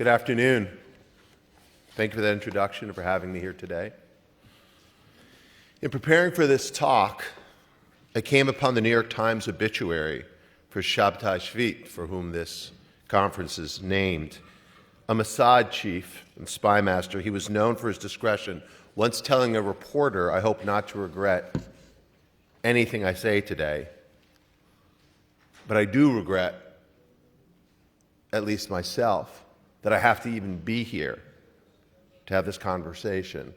Good afternoon. Thank you for that introduction and for having me here today. In preparing for this talk, I came upon the New York Times obituary for Shabtai Shavit, for whom this conference is named. A Mossad chief and spy master, he was known for his discretion, once telling a reporter, "I hope not to regret anything I say today, but I do regret, at least myself, that I have to even be here to have this conversation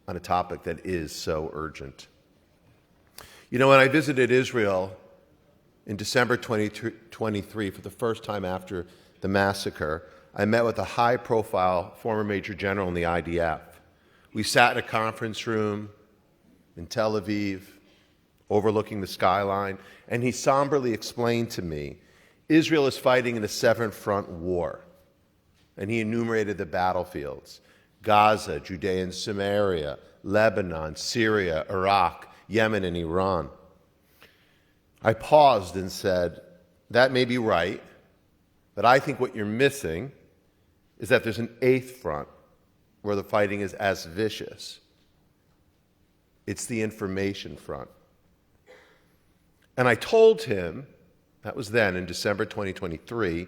on a topic that is so urgent." You know, when I visited Israel in December 2023 for the first time after the massacre, I met with a high-profile former major general in the IDF. We sat in a conference room in Tel Aviv, overlooking the skyline, and he somberly explained to me, Israel is fighting in a seven-front war. And he enumerated the battlefields: Gaza, Judea and Samaria, Lebanon, Syria, Iraq, Yemen, and Iran. I paused and said, that may be right, but I think what you're missing is that there's an eighth front where the fighting is as vicious. It's the information front. And I told him, that was then in December 2023,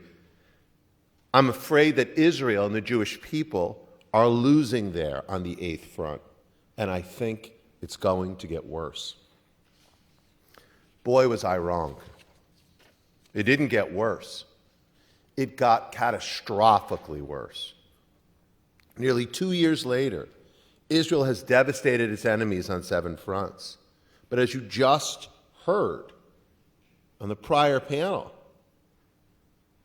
I'm afraid that Israel and the Jewish people are losing there on the eighth front, and I think it's going to get worse. Boy, was I wrong. It didn't get worse. It got catastrophically worse. Nearly 2 years later, Israel has devastated its enemies on seven fronts. But as you just heard on the prior panel,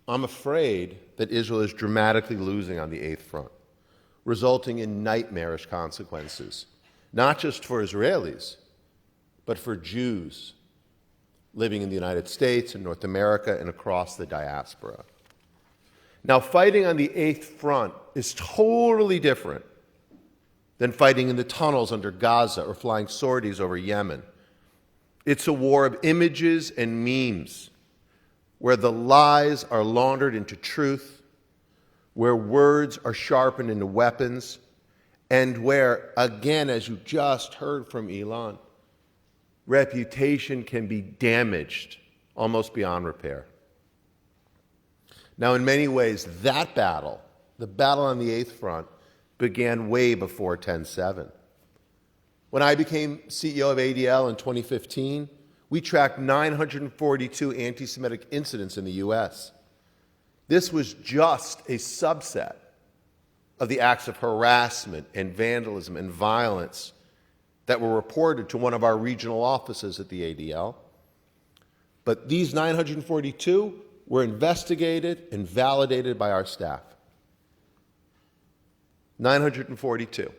I'm afraid that Israel is dramatically losing on the eighth front, resulting in nightmarish consequences, not just for Israelis, but for Jews living in the United States and North America and across the diaspora. Now, fighting on the eighth front is totally different than fighting in the tunnels under Gaza or flying sorties over Yemen. It's a war of images and memes, where the lies are laundered into truth, where words are sharpened into weapons, and where, again, as you just heard from Elon, reputation can be damaged almost beyond repair. Now, in many ways, that battle, the battle on the eighth front, began way before 10/7. When I became CEO of ADL in 2015, we tracked 942 anti-Semitic incidents in the U.S. This was just a subset of the acts of harassment and vandalism and violence that were reported to one of our regional offices at the ADL. But these 942 were investigated and validated by our staff. 942.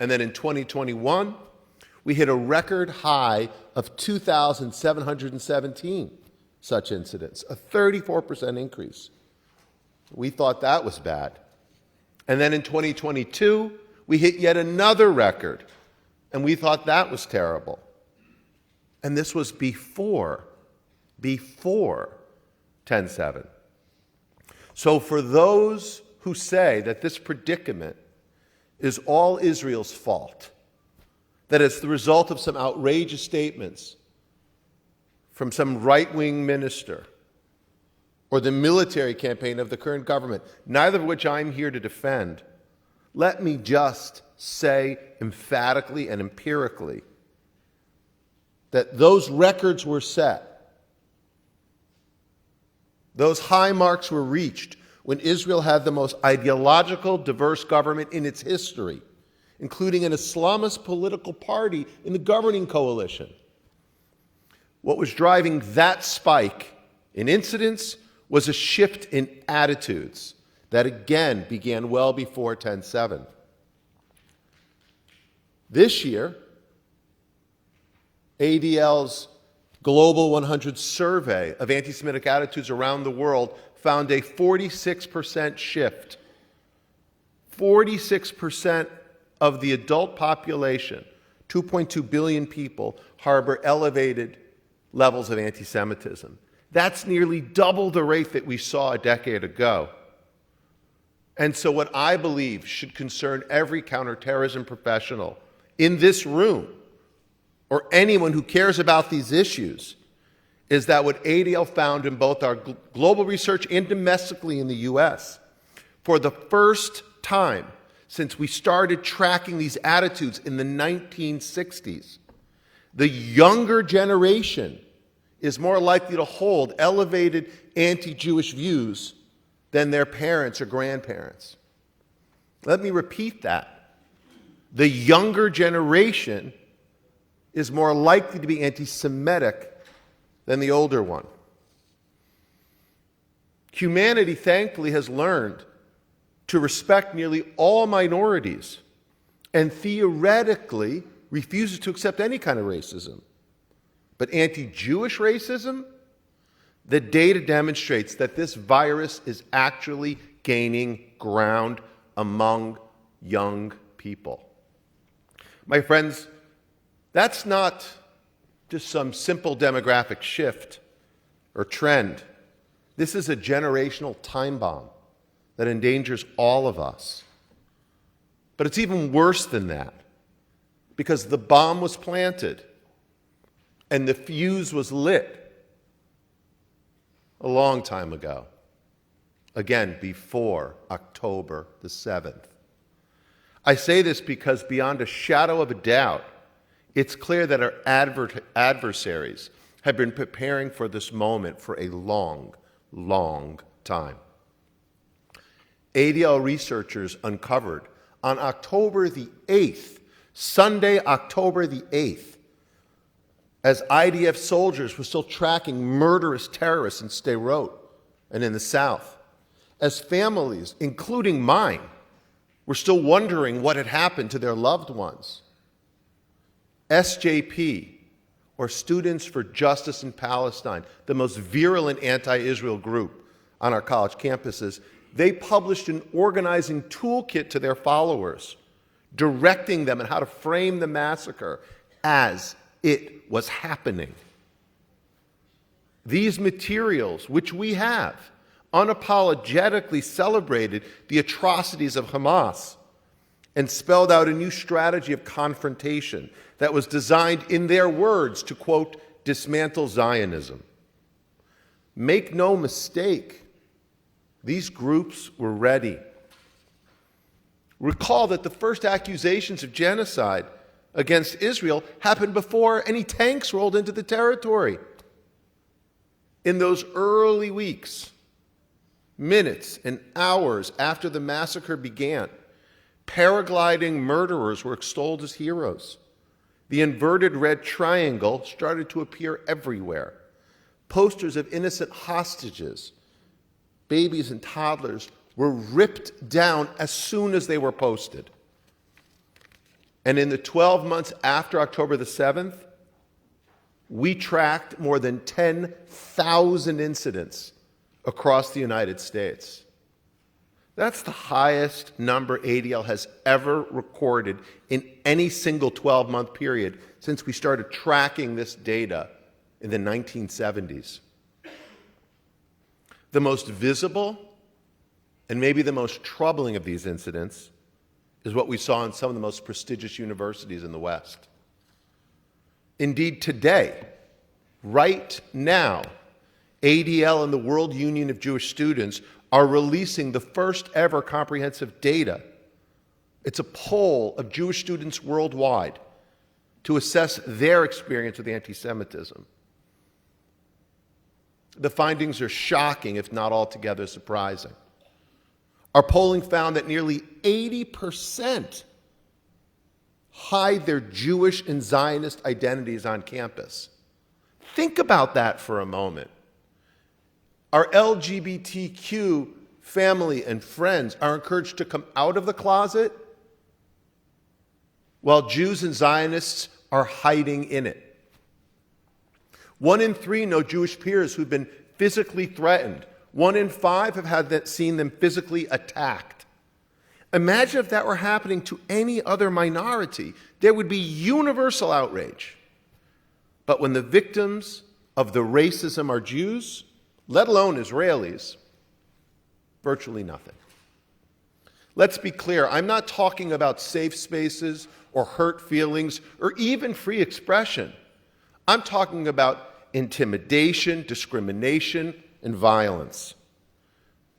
And then in 2021, we hit a record high of 2,717 such incidents, a 34% increase. We thought that was bad. And then in 2022, we hit yet another record, and we thought that was terrible. And this was before 10/7. So for those who say that this predicament is all Israel's fault, that it's the result of some outrageous statements from some right-wing minister or the military campaign of the current government, neither of which I'm here to defend, let me just say emphatically and empirically that those records were set. Those high marks were reached when Israel had the most ideological, diverse government in its history, including an Islamist political party in the governing coalition. What was driving that spike in incidents was a shift in attitudes that again began well before 10/7. This year, ADL's Global 100 survey of anti-Semitic attitudes around the world found a 46% shift. 46% of the adult population, 2.2 billion people, harbor elevated levels of anti-Semitism. That's nearly double the rate that we saw a decade ago. And so what I believe should concern every counterterrorism professional in this room, or anyone who cares about these issues, is that what ADL found in both our global research and domestically in the US, for the first time since we started tracking these attitudes in the 1960s, the younger generation is more likely to hold elevated anti-Jewish views than their parents or grandparents. Let me repeat that. The younger generation is more likely to be anti-Semitic than the older one. Humanity, thankfully, has learned to respect nearly all minorities and theoretically refuses to accept any kind of racism. But anti-Jewish racism, the data demonstrates that this virus is actually gaining ground among young people. My friends, that's not just some simple demographic shift or trend. This is a generational time bomb that endangers all of us. But it's even worse than that, because the bomb was planted and the fuse was lit a long time ago. Again, before October the 7th. I say this because beyond a shadow of a doubt, it's clear that our adversaries have been preparing for this moment for a long, long time. ADL researchers uncovered on October the 8th, Sunday, October the 8th, as IDF soldiers were still tracking murderous terrorists in Sderot and in the south, as families, including mine, were still wondering what had happened to their loved ones. SJP, or Students for Justice in Palestine, the most virulent anti-Israel group on our college campuses, they published an organizing toolkit to their followers, directing them on how to frame the massacre as it was happening. These materials, which we have, unapologetically celebrated the atrocities of Hamas and spelled out a new strategy of confrontation that was designed, in their words, to, quote, dismantle Zionism. Make no mistake, these groups were ready. Recall that the first accusations of genocide against Israel happened before any tanks rolled into the territory. In those early weeks, minutes and hours after the massacre began, paragliding murderers were extolled as heroes. The inverted red triangle started to appear everywhere. Posters of innocent hostages, babies and toddlers, were ripped down as soon as they were posted. And in the 12 months after October the 7th, we tracked more than 10,000 incidents across the United States. That's the highest number ADL has ever recorded in any single 12-month period since we started tracking this data in the 1970s. The most visible and maybe the most troubling of these incidents is what we saw in some of the most prestigious universities in the West. Indeed, today, right now, ADL and the World Union of Jewish Students are releasing the first ever comprehensive data. It's a poll of Jewish students worldwide to assess their experience with anti-Semitism. The findings are shocking, if not altogether surprising. Our polling found that nearly 80% hide their Jewish and Zionist identities on campus. Think about that for a moment. Our LGBTQ family and friends are encouraged to come out of the closet, while Jews and Zionists are hiding in it. 1 in 3 know Jewish peers who've been physically threatened. 1 in 5 have seen them physically attacked. Imagine if that were happening to any other minority. There would be universal outrage. But when the victims of the racism are Jews, let alone Israelis, virtually nothing. Let's be clear, I'm not talking about safe spaces or hurt feelings or even free expression. I'm talking about intimidation, discrimination, and violence.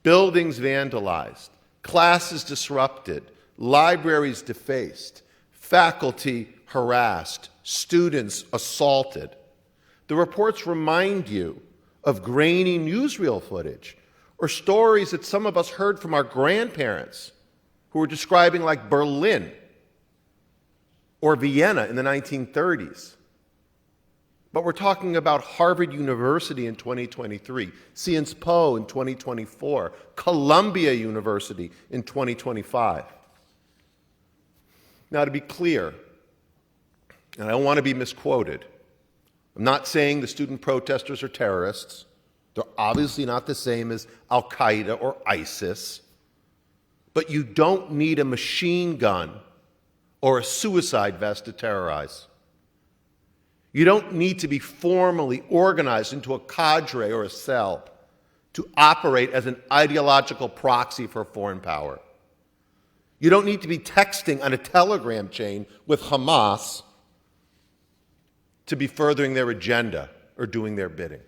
Buildings vandalized, classes disrupted, libraries defaced, faculty harassed, students assaulted. The reports remind you of grainy newsreel footage or stories that some of us heard from our grandparents who were describing like Berlin or Vienna in the 1930s. But we're talking about Harvard University in 2023, Sciences Po in 2024, Columbia University in 2025. Now, to be clear, and I don't want to be misquoted, I'm not saying the student protesters are terrorists. They're obviously not the same as Al-Qaeda or ISIS. But you don't need a machine gun or a suicide vest to terrorize. You don't need to be formally organized into a cadre or a cell to operate as an ideological proxy for a foreign power. You don't need to be texting on a telegram chain with Hamas to be furthering their agenda or doing their bidding.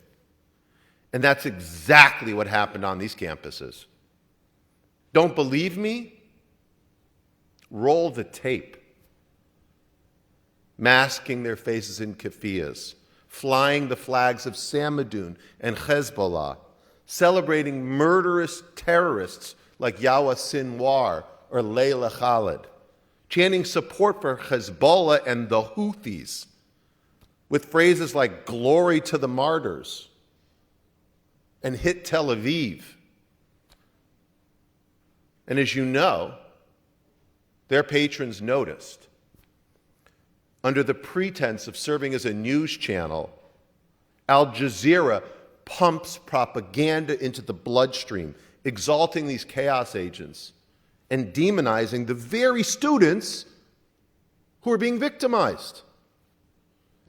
And that's exactly what happened on these campuses. Don't believe me? Roll the tape. Masking their faces in keffiyehs, flying the flags of Samadun and Hezbollah, celebrating murderous terrorists like Yawa Sinwar or Layla Khalid, chanting support for Hezbollah and the Houthis with phrases like "glory to the martyrs" and "hit Tel Aviv." And as you know, their patrons noticed. Under the pretense of serving as a news channel, Al Jazeera pumps propaganda into the bloodstream, exalting these chaos agents and demonizing the very students who are being victimized.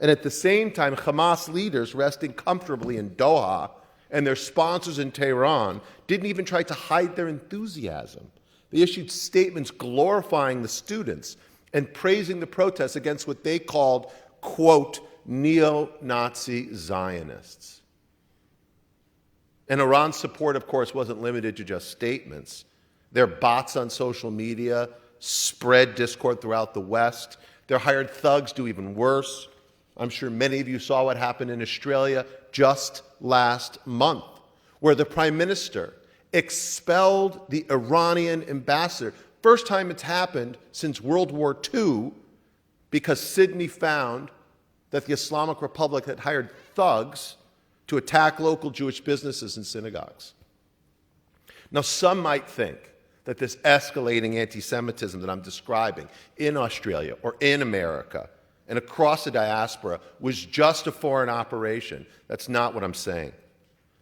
And at the same time, Hamas leaders resting comfortably in Doha and their sponsors in Tehran didn't even try to hide their enthusiasm. They issued statements glorifying the students and praising the protests against what they called, quote, neo-Nazi Zionists. And Iran's support, of course, wasn't limited to just statements. Their bots on social media spread discord throughout the West. Their hired thugs do even worse. I'm sure many of you saw what happened in Australia just last month, where the Prime Minister expelled the Iranian ambassador. First time it's happened since World War II, because Sydney found that the Islamic Republic had hired thugs to attack local Jewish businesses and synagogues. Now, some might think that this escalating anti-Semitism that I'm describing in Australia or in America and across the diaspora was just a foreign operation. That's not what I'm saying.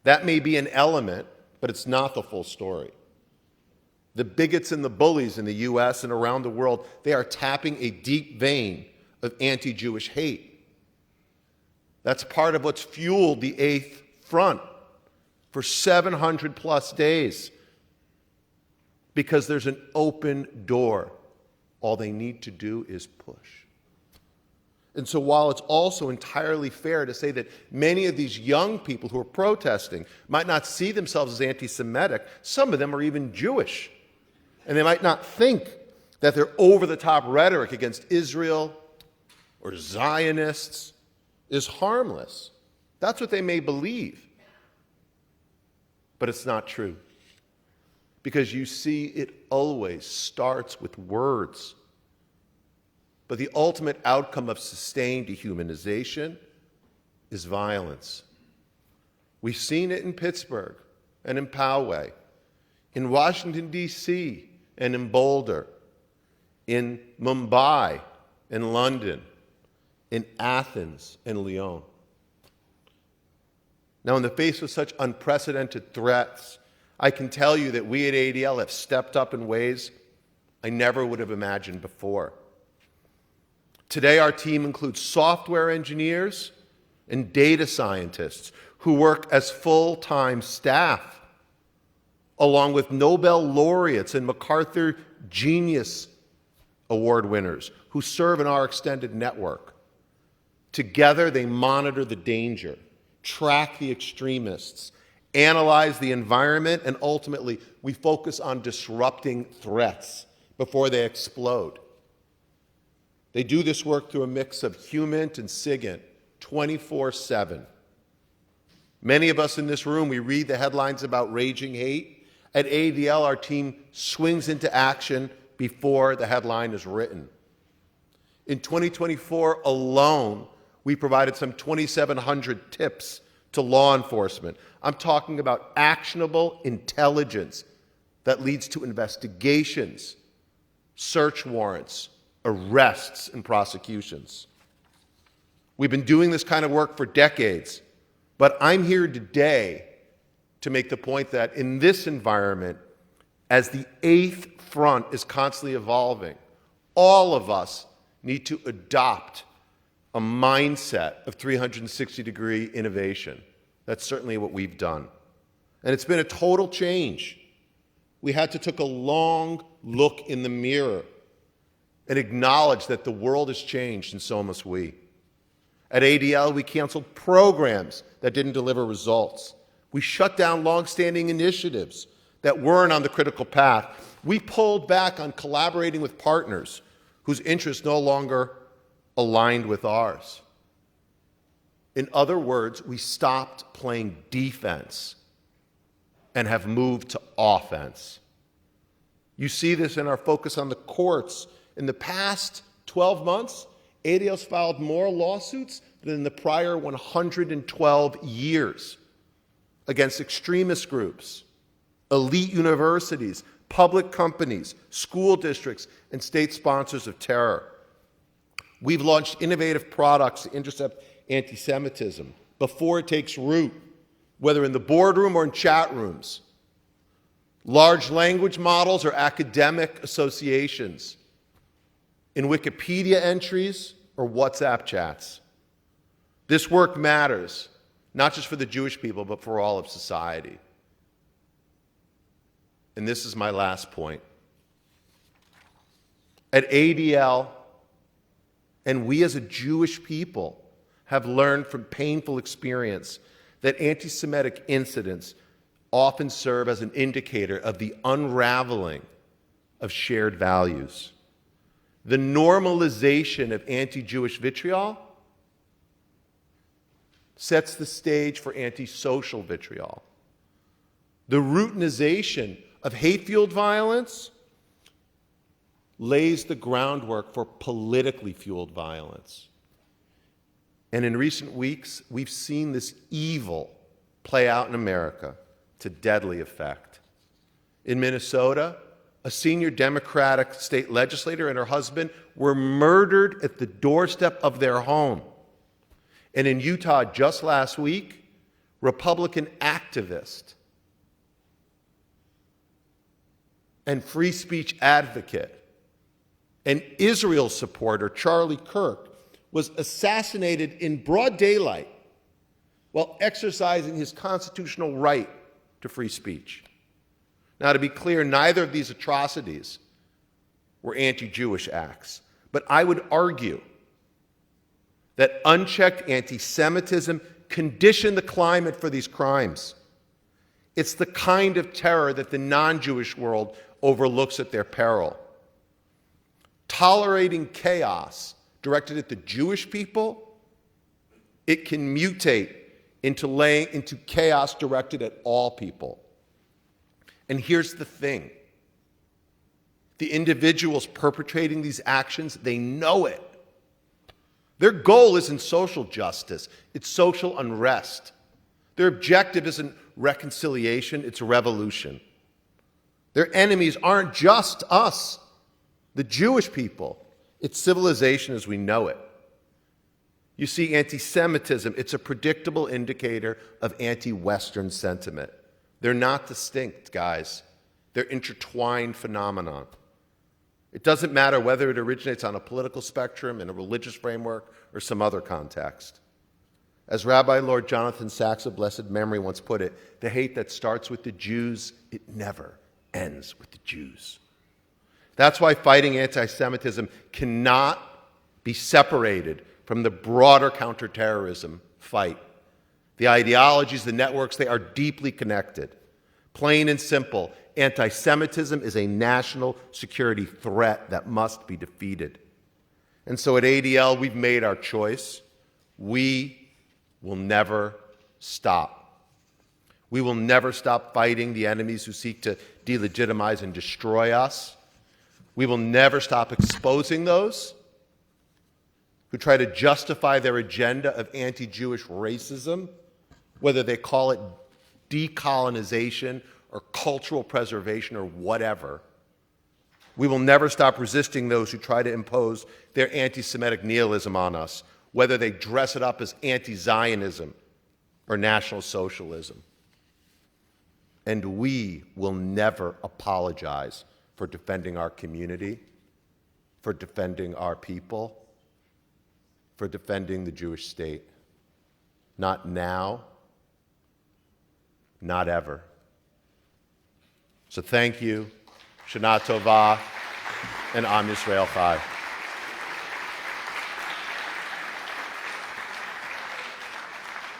That may be an element, but it's not the full story. The bigots and the bullies in the US and around the world, they are tapping a deep vein of anti-Jewish hate. That's part of what's fueled the Eighth Front for 700 plus days. Because there's an open door. All they need to do is push. And so while it's also entirely fair to say that many of these young people who are protesting might not see themselves as anti-Semitic, some of them are even Jewish. And they might not think that their over-the-top rhetoric against Israel or Zionists is harmless. That's what they may believe. But it's not true. Because you see, it always starts with words. But the ultimate outcome of sustained dehumanization is violence. We've seen it in Pittsburgh and in Poway, in Washington, D.C., and in Boulder, in Mumbai and London, in Athens and Lyon. Now, in the face of such unprecedented threats, I can tell you that we at ADL have stepped up in ways I never would have imagined before. Today, our team includes software engineers and data scientists who work as full-time staff along with Nobel laureates and MacArthur Genius Award winners who serve in our extended network. Together, they monitor the danger, track the extremists, analyze the environment, and ultimately, we focus on disrupting threats before they explode. They do this work through a mix of HUMINT and SIGINT, 24/7. Many of us in this room, we read the headlines about raging hate. At ADL, our team swings into action before the headline is written. In 2024 alone, we provided some 2,700 tips to law enforcement. I'm talking about actionable intelligence that leads to investigations, search warrants, arrests, and prosecutions. We've been doing this kind of work for decades, but I'm here today to make the point that in this environment, as the eighth front is constantly evolving, all of us need to adopt a mindset of 360-degree innovation. That's certainly what we've done. And it's been a total change. We had to take a long look in the mirror and acknowledge that the world has changed, and so must we. At ADL, we canceled programs that didn't deliver results. We shut down long-standing initiatives that weren't on the critical path. We pulled back on collaborating with partners whose interests no longer aligned with ours. In other words, we stopped playing defense and have moved to offense. You see this in our focus on the courts. In the past 12 months, ADL's filed more lawsuits than in the prior 112 years against extremist groups, elite universities, public companies, school districts, and state sponsors of terror. We've launched innovative products to intercept anti-Semitism before it takes root, whether in the boardroom or in chat rooms, large language models or academic associations, in Wikipedia entries or WhatsApp chats. This work matters, not just for the Jewish people, but for all of society. And this is my last point. At ADL, and we as a Jewish people have learned from painful experience that anti-Semitic incidents often serve as an indicator of the unraveling of shared values. The normalization of anti-Jewish vitriol sets the stage for anti-social vitriol. The routinization of hate-fueled violence lays the groundwork for politically fueled violence. And in recent weeks, we've seen this evil play out in America to deadly effect. In Minnesota, a senior Democratic state legislator and her husband were murdered at the doorstep of their home. And in Utah just last week, Republican activist and free speech advocate and Israel supporter Charlie Kirk was assassinated in broad daylight while exercising his constitutional right to free speech. Now, to be clear, neither of these atrocities were anti-Jewish acts, but I would argue that unchecked anti-Semitism conditioned the climate for these crimes. It's the kind of terror that the non-Jewish world overlooks at their peril. Tolerating chaos directed at the Jewish people, it can mutate into chaos directed at all people. And here's the thing. The individuals perpetrating these actions, they know it. Their goal isn't social justice, it's social unrest. Their objective isn't reconciliation, it's revolution. Their enemies aren't just us, the Jewish people. It's civilization as we know it. You see, anti-Semitism, it's a predictable indicator of anti-Western sentiment. They're not distinct, guys. They're intertwined phenomenon. It doesn't matter whether it originates on a political spectrum, in a religious framework, or some other context. As Rabbi Lord Jonathan Sacks of blessed memory once put it, the hate that starts with the Jews, it never ends with the Jews. That's why fighting anti-Semitism cannot be separated from the broader counterterrorism fight. The ideologies, the networks, they are deeply connected. Plain and simple, anti-Semitism is a national security threat that must be defeated. And so at ADL, we've made our choice. We will never stop. We will never stop fighting the enemies who seek to delegitimize and destroy us. We will never stop exposing those who try to justify their agenda of anti-Jewish racism, whether they call it decolonization or cultural preservation or whatever. We will never stop resisting those who try to impose their anti-Semitic nihilism on us, whether they dress it up as anti-Zionism or National Socialism. And we will never apologize for defending our community, for defending our people, for defending the Jewish state. Not now, not ever. So thank you, Shana Tova, and Am Yisrael Chai.